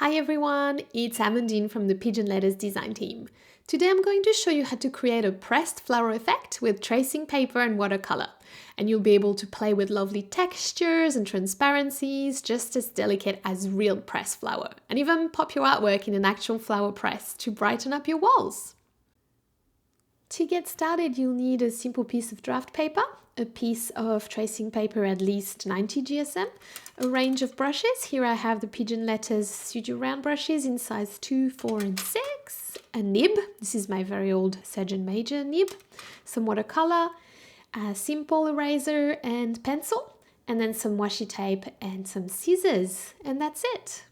Hi everyone, it's Amandine from the Pigeon Letters design team. Today I'm going to show you how to create a pressed flower effect with tracing paper and watercolor. And you'll be able to play with lovely textures and transparencies, just as delicate as real pressed flower. And even pop your artwork in an actual flower press to brighten up your walls. To get started, you'll need a simple piece of draft paper, a piece of tracing paper at least 90 GSM, a range of brushes. Here I have the Pigeon Letters Studio Round brushes in size 2, 4 and 6, a nib, this is my very old Surgeon Major nib, some watercolor, a simple eraser and pencil, and then some washi tape and some scissors, and that's it.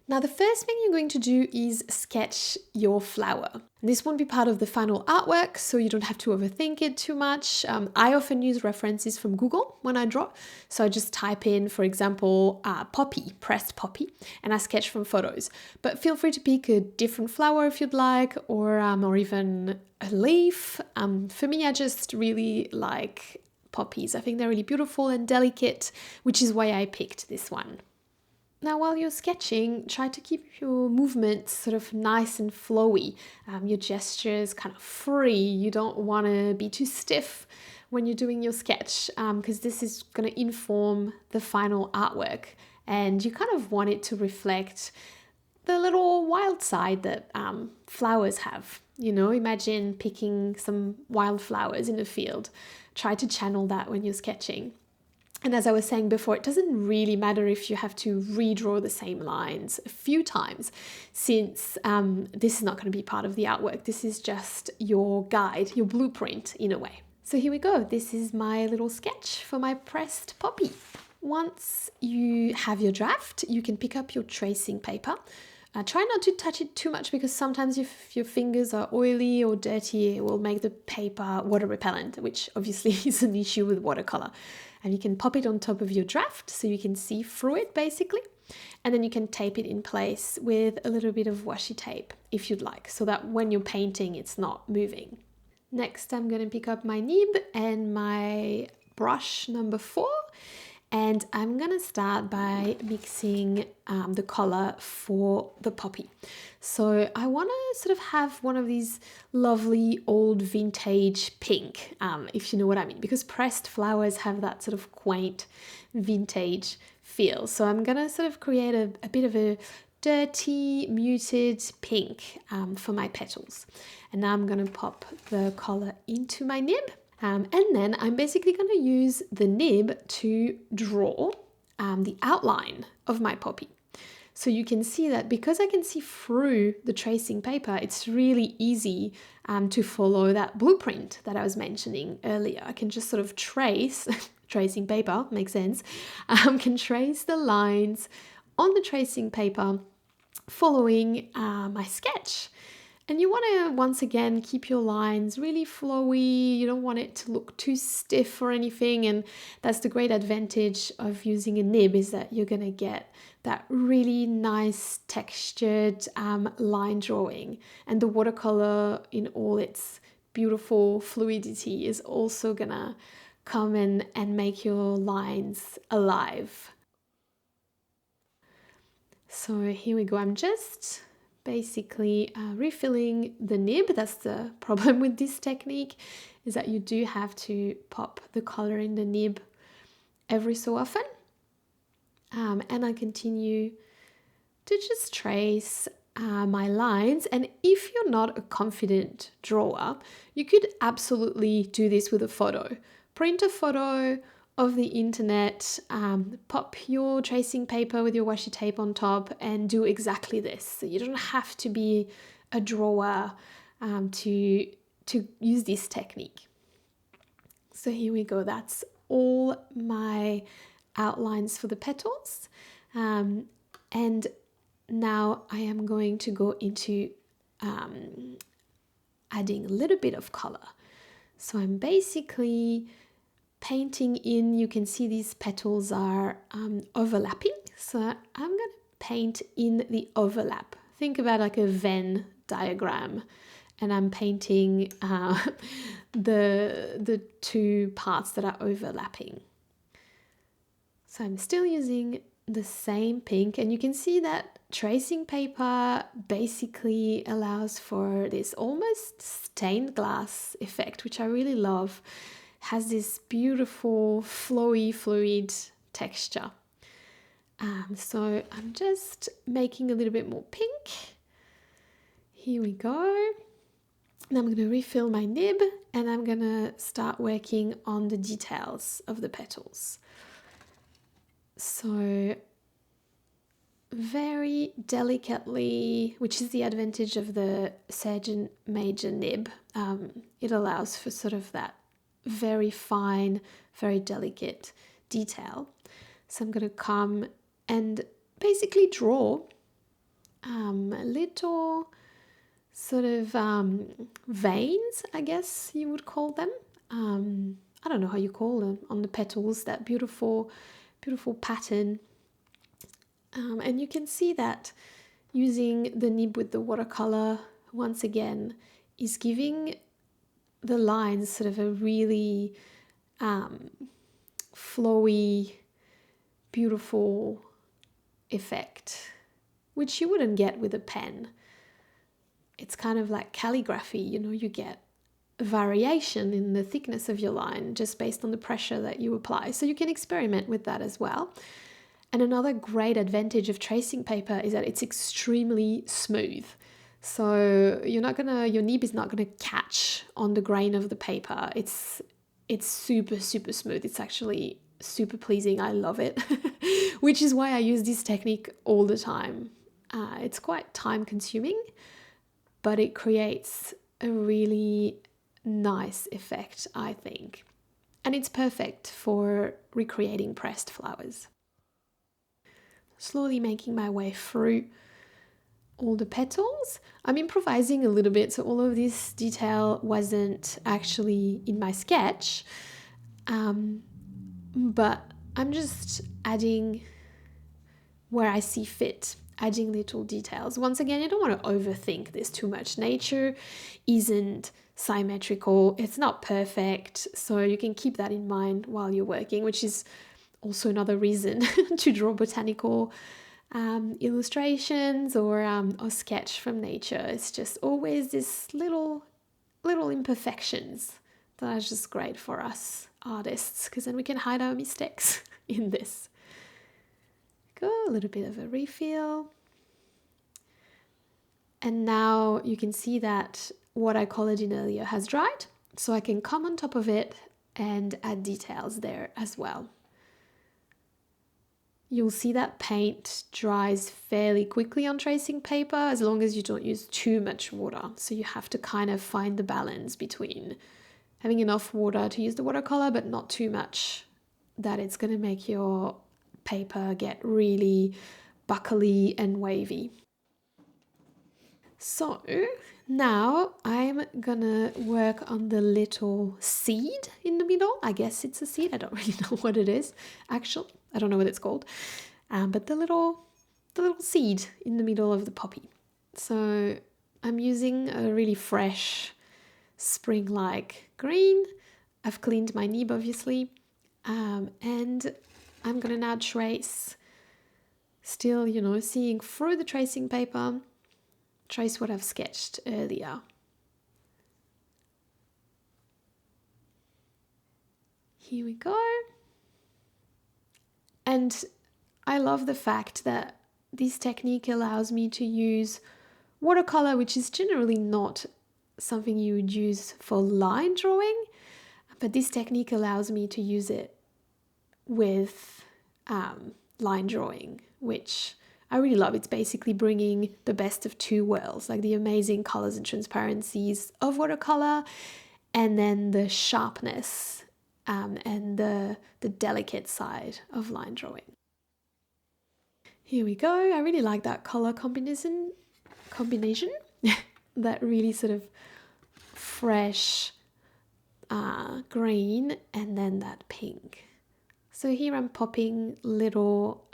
Now the first thing you're going to do is sketch your flower. This won't be part of the final artwork, so you don't have to overthink it too much. I often use references from Google when I draw. So I just type in, for example, poppy, pressed poppy, and I sketch from photos. But feel free to pick a different flower if you'd like, or even a leaf. For me, I just really like poppies. I think they're really beautiful and delicate, which is why I picked this one. Now, while you're sketching, try to keep your movements sort of nice and flowy, your gestures kind of free. You don't want to be too stiff when you're doing your sketch because this is going to inform the final artwork, and you kind of want it to reflect the little wild side that flowers have. You know, imagine picking some wildflowers in a field. Try to channel that when you're sketching. And as I was saying before, it doesn't really matter if you have to redraw the same lines a few times, since this is not going to be part of the artwork. This is just your guide, your blueprint in a way. So here we go. This is my little sketch for my pressed poppy. Once you have your draft, you can pick up your tracing paper. Try not to touch it too much because sometimes if your fingers are oily or dirty, it will make the paper water repellent, which obviously is an issue with watercolor. And you can pop it on top of your draft so you can see through it basically. And then you can tape it in place with a little bit of washi tape if you'd like, so that when you're painting, it's not moving. Next, I'm going to pick up my nib and my brush number 4. And I'm gonna start by mixing the color for the poppy. So I wanna sort of have one of these lovely old vintage pink, if you know what I mean, because pressed flowers have that sort of quaint vintage feel. So I'm gonna sort of create a bit of a dirty, muted pink for my petals. And now I'm gonna pop the color into my nib. And then I'm basically going to use the nib to draw the outline of my poppy. So you can see that because I can see through the tracing paper, it's really easy to follow that blueprint that I was mentioning earlier. I can just sort of trace, tracing paper, makes sense, can trace the lines on the tracing paper following my sketch. And you want to, once again, keep your lines really flowy. You don't want it to look too stiff or anything. And that's the great advantage of using a nib, is that you're going to get that really nice textured line drawing. And the watercolor in all its beautiful fluidity is also going to come in and make your lines alive. So here we go. I'm just basically refilling the nib. That's the problem with this technique, is that you do have to pop the color in the nib every so often. And I continue to just trace my lines. And if you're not a confident drawer, you could absolutely do this with a photo. Print a photo of the internet, pop your tracing paper with your washi tape on top and do exactly this. So you don't have to be a drawer to use this technique. So here we go. That's all my outlines for the petals. And now I am going to go into adding a little bit of color. So I'm basically painting in, you can see these petals are overlapping. So I'm going to paint in the overlap. Think about like a Venn diagram. And I'm painting the two parts that are overlapping. So I'm still using the same pink, and you can see that tracing paper basically allows for this almost stained glass effect, which I really love. Has this beautiful flowy fluid texture. So I'm just making a little bit more pink. Here we go. Now I'm going to refill my nib and I'm going to start working on the details of the petals. So very delicately, which is the advantage of the Sergeant Major nib. It allows for sort of that very fine, very delicate detail. So I'm going to come and basically draw a little sort of veins, I guess you would call them. I don't know how you call them on the petals, that beautiful pattern. And you can see that using the nib with the watercolor, once again, is giving the lines sort of a really flowy, beautiful effect, which you wouldn't get with a pen. It's kind of like calligraphy, you know, you get variation in the thickness of your line just based on the pressure that you apply. So you can experiment with that as well. And another great advantage of tracing paper is that it's extremely smooth. So your nib is not gonna catch on the grain of the paper. It's super smooth. It's actually super pleasing. I love it, which is why I use this technique all the time. It's quite time consuming, but it creates a really nice effect, I think. And it's perfect for recreating pressed flowers. Slowly making my way through all the petals. I'm improvising a little bit, so all of this detail wasn't actually in my sketch, but I'm just adding where I see fit, adding little details. Once again, you don't want to overthink this too much. Nature isn't symmetrical, it's not perfect, so you can keep that in mind while you're working, which is also another reason to draw botanical illustrations or sketch from nature. It's just always this little imperfections that are just great for us artists, because then we can hide our mistakes in this. Go a little bit of a refill. And now you can see that what I colored in earlier has dried, so I can come on top of it and add details there as well. You'll see that paint dries fairly quickly on tracing paper as long as you don't use too much water. So you have to kind of find the balance between having enough water to use the watercolor, but not too much that it's going to make your paper get really buckly and wavy. So now I'm gonna work on the little seed in the middle. I guess it's a seed. I don't really know what it is, actually. I don't know what it's called. But the little seed in the middle of the poppy. So I'm using a really fresh spring-like green. I've cleaned my nib, obviously. And I'm gonna now trace, still, you know, seeing through the tracing paper, trace what I've sketched earlier. Here we go. And I love the fact that this technique allows me to use watercolor, which is generally not something you would use for line drawing, but this technique allows me to use it with line drawing, which I really love. It's basically bringing the best of two worlds, like the amazing colors and transparencies of watercolor, and then the sharpness and the delicate side of line drawing. Here we go. I really like that color combination that really sort of fresh green and then that pink. So here I'm popping little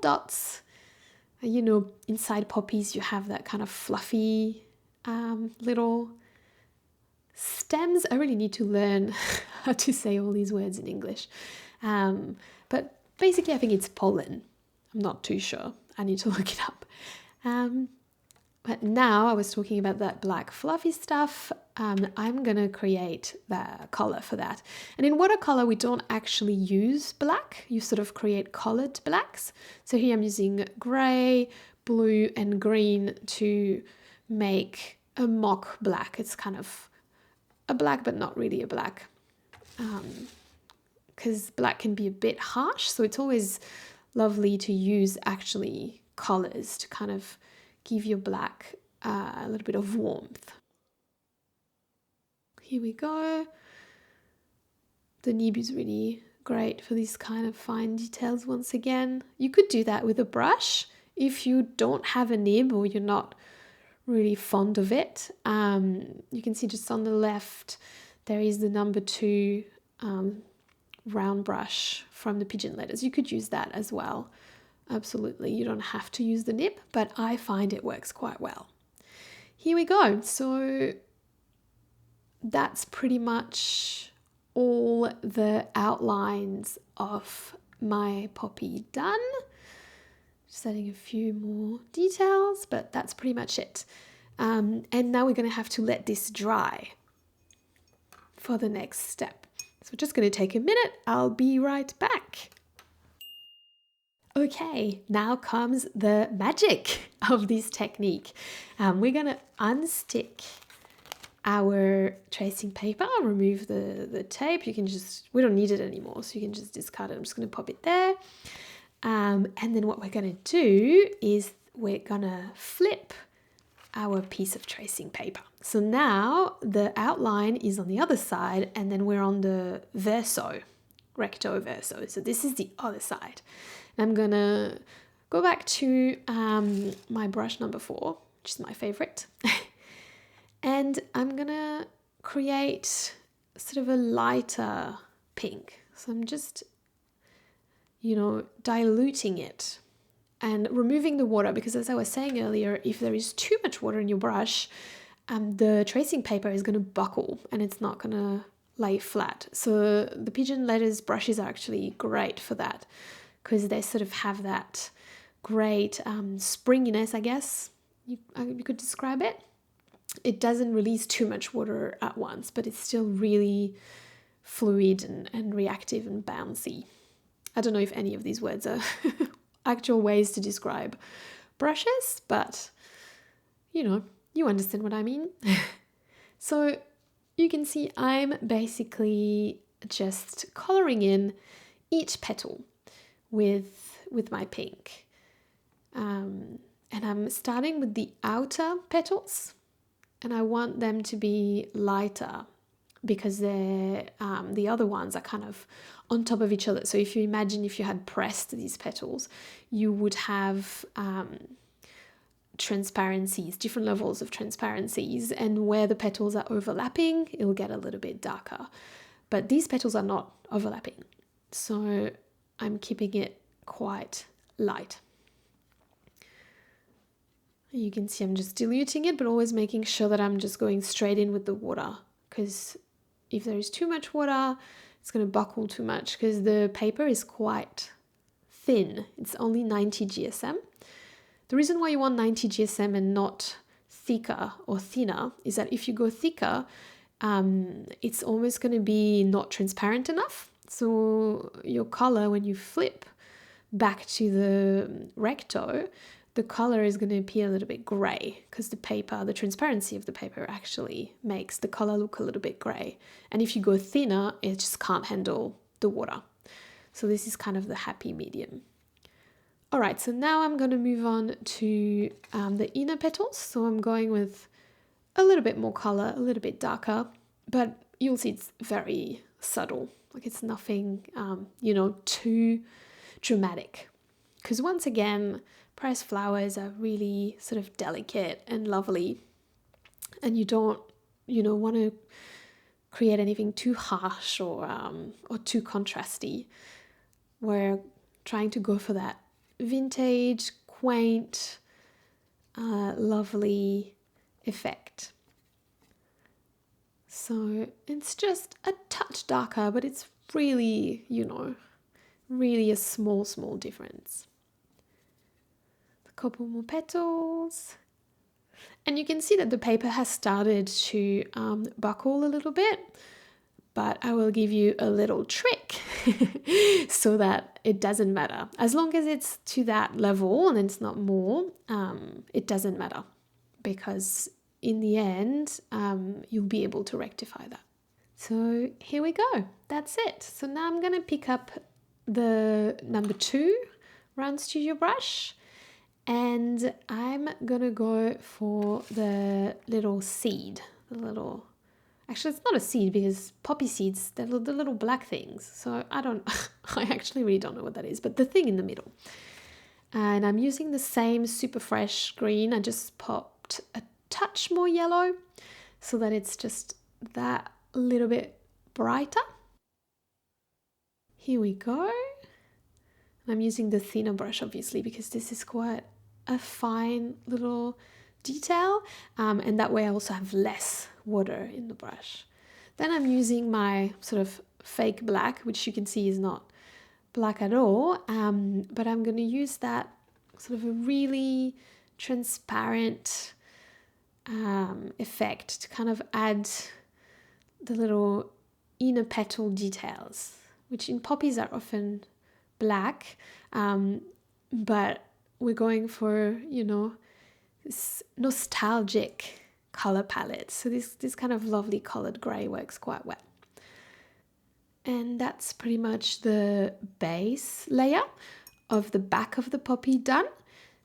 dots. You know, inside poppies you have that kind of fluffy little stems. I really need to learn how to say all these words in English. But basically I think it's pollen. I'm not too sure. I need to look it up. But now I was talking about that black fluffy stuff. I'm gonna create the color for that. And in watercolor, we don't actually use black. You sort of create colored blacks. So here I'm using gray, blue, and green to make a mock black. It's kind of a black, but not really a black. Because black can be a bit harsh. So it's always lovely to use actually colors to kind of give your black a little bit of warmth. Here we go. The nib is really great for these kind of fine details once again. You could do that with a brush if you don't have a nib or you're not really fond of it. You can see just on the left there is the number 2 round brush from the Pigeon Letters. You could use that as well. Absolutely, you don't have to use the nib, but I find it works quite well. Here we go. So that's pretty much all the outlines of my poppy done. Just adding a few more details, but that's pretty much it. And now we're going to have to let this dry for the next step. So we're just going to take a minute. I'll be right back. Okay, now comes the magic of this technique. We're going to unstick our tracing paper, remove the tape. You can just, we don't need it anymore, so you can just discard it. I'm just going to pop it there. And then what we're going to do is we're going to flip our piece of tracing paper. So now the outline is on the other side, and then we're on the verso, recto verso. So this is the other side. I'm gonna go back to my brush number 4, which is my favorite. And I'm gonna create sort of a lighter pink. So I'm just, diluting it and removing the water, because as I was saying earlier, if there is too much water in your brush, the tracing paper is gonna buckle and it's not gonna lay flat. So the Pigeon Letters brushes are actually great for that, because they sort of have that great springiness, I guess you could describe it. It doesn't release too much water at once, but it's still really fluid and reactive and bouncy. I don't know if any of these words are actual ways to describe brushes, but you understand what I mean. So you can see I'm basically just coloring in each petal with my pink, and I'm starting with the outer petals, and I want them to be lighter because they're the other ones are kind of on top of each other. So if you imagine if you had pressed these petals, you would have transparencies, different levels of transparencies, and where the petals are overlapping, it'll get a little bit darker. But these petals are not overlapping, so I'm keeping it quite light. You can see I'm just diluting it, but always making sure that I'm just going straight in with the water, because if there is too much water, it's going to buckle too much, because the paper is quite thin. It's only 90 GSM. The reason why you want 90 GSM and not thicker or thinner is that if you go thicker, it's almost going to be not transparent enough. So your color, when you flip back to the recto, the color is going to appear a little bit gray, because the transparency of the paper actually makes the color look a little bit gray. And if you go thinner, it just can't handle the water. So this is kind of the happy medium. All right, so now I'm going to move on to the inner petals. So I'm going with a little bit more color, a little bit darker, but you'll see it's very subtle. Like it's nothing, too dramatic. Because once again, pressed flowers are really sort of delicate and lovely, and you don't, want to create anything too harsh or too contrasty. We're trying to go for that vintage, quaint, lovely effect. So it's just a touch darker, but it's really, really a small difference. couple more petals. And you can see that the paper has started to buckle a little bit, but I will give you a little trick so that it doesn't matter. As long as it's to that level and it's not more, it doesn't matter, because in the end, you'll be able to rectify that. So here we go. That's it. So now I'm going to pick up the number 2 round studio brush, and I'm going to go for the little seed, actually it's not a seed because poppy seeds, they're the little black things. So I actually really don't know what that is, but the thing in the middle. And I'm using the same super fresh green. I just popped a touch more yellow so that it's just that little bit brighter. Here we go. I'm using the thinner brush obviously because this is quite a fine little detail, and that way I also have less water in the brush. Then I'm using my sort of fake black, which you can see is not black at all, but I'm going to use that sort of a really transparent effect to kind of add the little inner petal details, which in poppies are often black, but we're going for, this nostalgic color palette. So this kind of lovely colored gray works quite well. And that's pretty much the base layer of the back of the poppy done.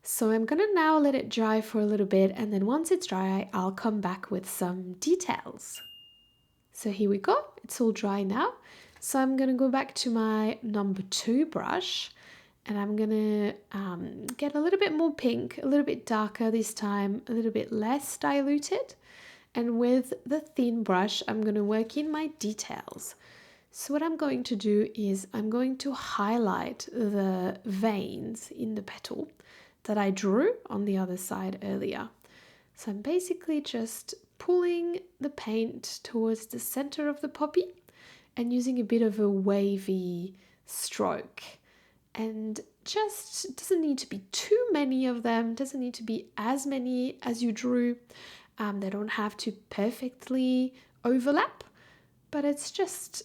So I'm gonna now let it dry for a little bit, and then once it's dry, I'll come back with some details. So here we go, it's all dry now. So I'm gonna go back to my number 2 brush, and I'm gonna get a little bit more pink, a little bit darker this time, a little bit less diluted. And with the thin brush, I'm gonna work in my details. So what I'm going to do is I'm going to highlight the veins in the petal that I drew on the other side earlier. So I'm basically just pulling the paint towards the center of the poppy and using a bit of a wavy stroke. And just, it doesn't need to be too many of them, doesn't need to be as many as you drew. They don't have to perfectly overlap, but it's just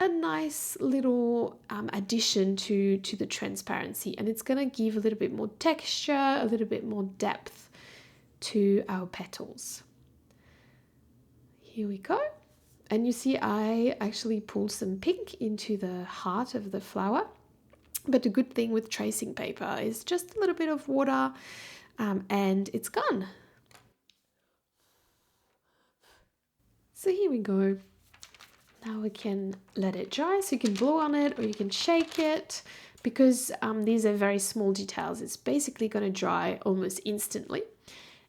a nice little addition to the transparency, and it's going to give a little bit more texture, a little bit more depth to our petals. Here we go. And you see I actually pulled some pink into the heart of the flower. But the good thing with tracing paper is just a little bit of water and it's gone. So here we go. Now we can let it dry, so you can blow on it or you can shake it. Because these are very small details, it's basically going to dry almost instantly.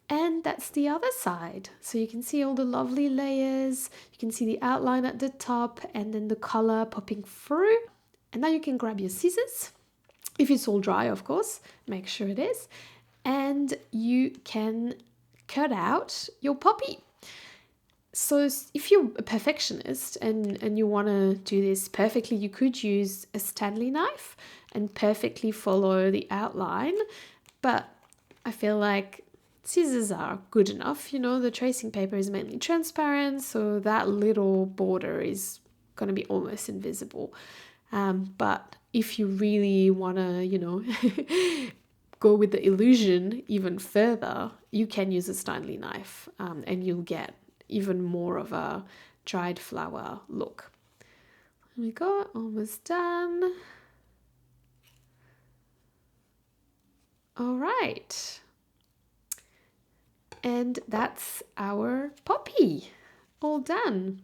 And that's the other side. So you can see all the lovely layers, you can see the outline at the top and then the color popping through. And now you can grab your scissors, if it's all dry, of course, make sure it is, and you can cut out your poppy. So if you're a perfectionist and you want to do this perfectly, you could use a Stanley knife and perfectly follow the outline, but I feel like scissors are good enough. The tracing paper is mainly transparent, so that little border is going to be almost invisible. But if you really want to, go with the illusion even further, you can use a Stanley knife and you'll get even more of a dried flower look. Here we go, almost done. All right. And that's our poppy, all done.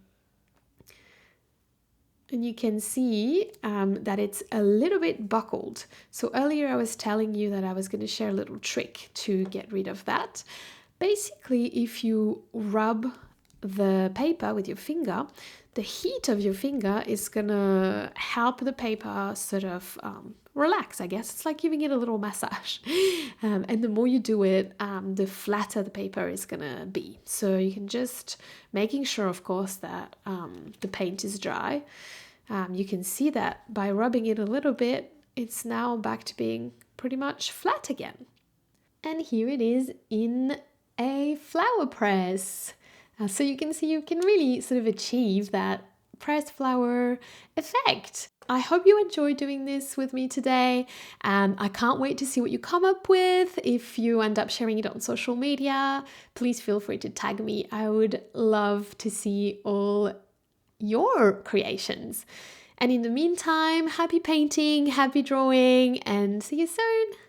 And you can see that it's a little bit buckled. So earlier I was telling you that I was going to share a little trick to get rid of that. Basically, if you rub the paper with your finger, the heat of your finger is going to help the paper sort of relax, I guess. It's like giving it a little massage. And the more you do it, the flatter the paper is going to be. So you can just making sure, of course, that the paint is dry. You can see that by rubbing it a little bit, it's now back to being pretty much flat again. And here it is in a flower press. So you can see you can really sort of achieve that pressed flower effect. I hope you enjoyed doing this with me today. I can't wait to see what you come up with. If you end up sharing it on social media, please feel free to tag me. I would love to see all your creations. And in the meantime, happy painting, happy drawing, and see you soon.